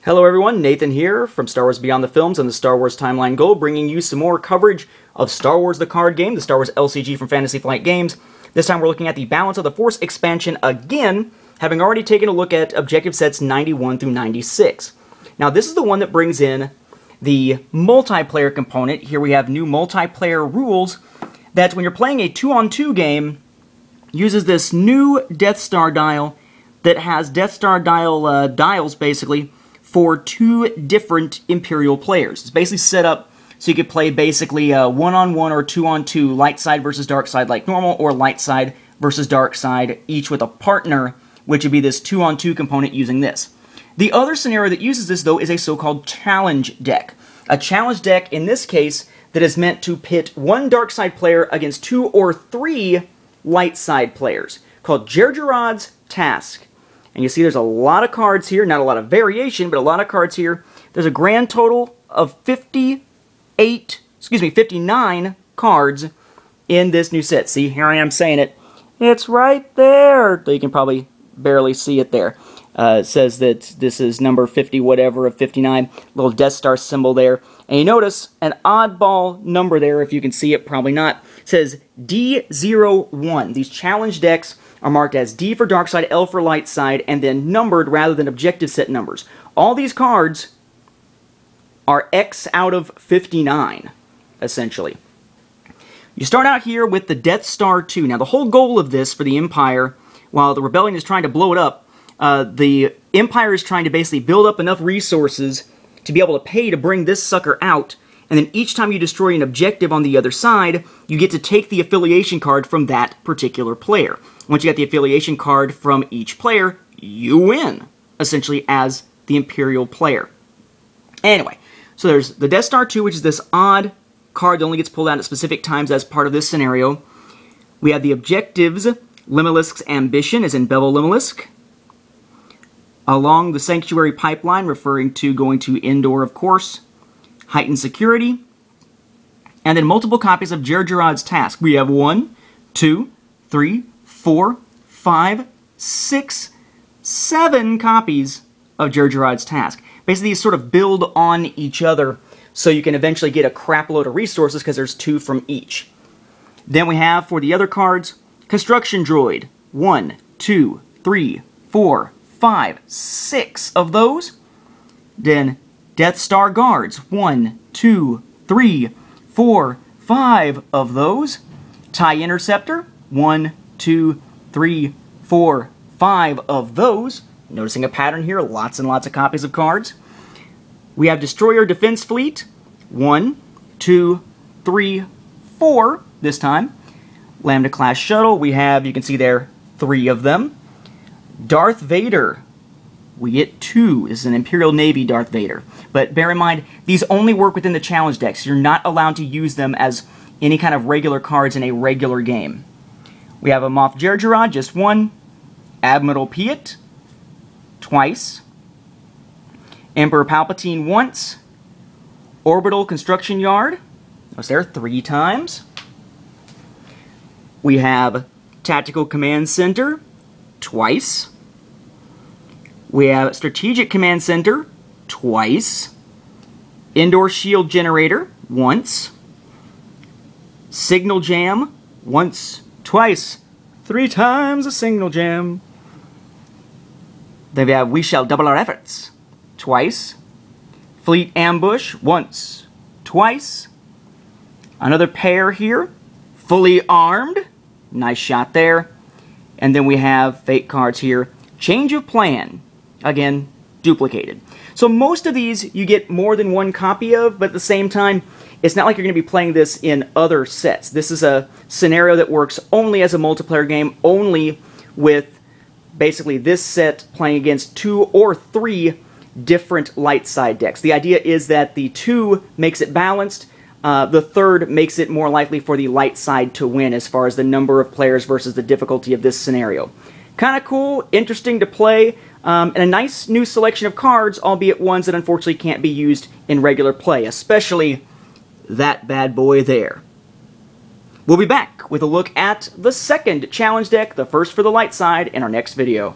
Hello everyone, Nathan here from Star Wars Beyond the Films and the Star Wars Timeline Go, bringing you some more coverage of Star Wars the card game, the Star Wars LCG from Fantasy Flight Games. This time we're looking at the Balance of the Force expansion again, having already taken a look at objective sets 91 through 96. Now this is the one that brings in the multiplayer component. Here we have new multiplayer rules that when you're playing a 2-on-2 game, uses this new Death Star dial that has Death Star dials basically for two different Imperial players. It's basically set up so you could play basically 1-on-1 or 2-on-2, light side versus dark side like normal, or light side versus dark side, each with a partner, which would be this 2-on-2 component using this. The other scenario that uses this, though, is a so-called challenge deck. A challenge deck, in this case, that is meant to pit one dark side player against 2 or 3 light side players, called Jerjerrod's Task. And you see there's a lot of cards here, not a lot of variation, but a lot of cards here. There's a grand total of 59 cards in this new set. See, here I am saying it. It's right there. You can probably barely see it there. It says that this is number 50 whatever of 59, little Death Star symbol there. And you notice an oddball number there, if you can see it, probably not. It says D01. These challenge decks are marked as D for dark side, L for light side, and then numbered rather than objective set numbers. All these cards are X out of 59, essentially. You start out here with the Death Star 2. Now, the whole goal of this for the Empire, while the Rebellion is trying to blow it up, the Empire is trying to basically build up enough resources to be able to pay to bring this sucker out, and then each time you destroy an objective on the other side, you get to take the affiliation card from that particular player. Once you get the affiliation card from each player, you win, essentially, as the Imperial player. Anyway, so there's the Death Star 2, which is this odd card that only gets pulled out at specific times as part of this scenario. We have the objectives. Limelisk's Ambition, as in Bevel Limelisk. Along the Sanctuary Pipeline, referring to going to Endor, of course. Heightened Security. And then multiple copies of Jerjerrod's Task. We have 1, 2, 3, 4, 5, 6, 7 copies of Jerjerrod's Task. Basically, these sort of build on each other so you can eventually get a crap load of resources because there's 2 from each. Then we have, for the other cards, Construction Droid. 1, 2, 3, 4, 5, 6 of those. Then Death Star Guards. 1, 2, 3, 4, 5 of those. TIE Interceptor. 1, 2, 3, 4, 5 of those. Noticing a pattern here, lots and lots of copies of cards. We have Destroyer Defense Fleet. 1, 2, 3, 4 this time. Lambda Class Shuttle, we have, you can see there, 3 of them. Darth Vader, we get 2. This is an Imperial Navy Darth Vader. But bear in mind, these only work within the challenge decks. You're not allowed to use them as any kind of regular cards in a regular game. We have a Moff Jerjerrod, just 1. Admiral Piet, twice. Emperor Palpatine, once. Orbital Construction Yard, was there 3 times. We have Tactical Command Center, twice. We have Strategic Command Center, twice. Indoor Shield Generator, once. Signal Jam, once, twice, 3 times a Signal Jam. Then we have We Shall Double Our Efforts, twice. Fleet Ambush, once, twice. Another pair here, Fully Armed, nice shot there. And then we have fake cards here, Change of Plan, again, duplicated. So most of these you get more than 1 copy of, but at the same time, it's not like you're going to be playing this in other sets. This is a scenario that works only as a multiplayer game, only with basically this set playing against 2 or 3 different light side decks. The idea is that the 2 makes it balanced, the 3rd makes it more likely for the light side to win as far as the number of players versus the difficulty of this scenario. Kind of cool, interesting to play, and a nice new selection of cards, albeit ones that unfortunately can't be used in regular play, especially that bad boy there. We'll be back with a look at the second challenge deck, the first for the light side, in our next video.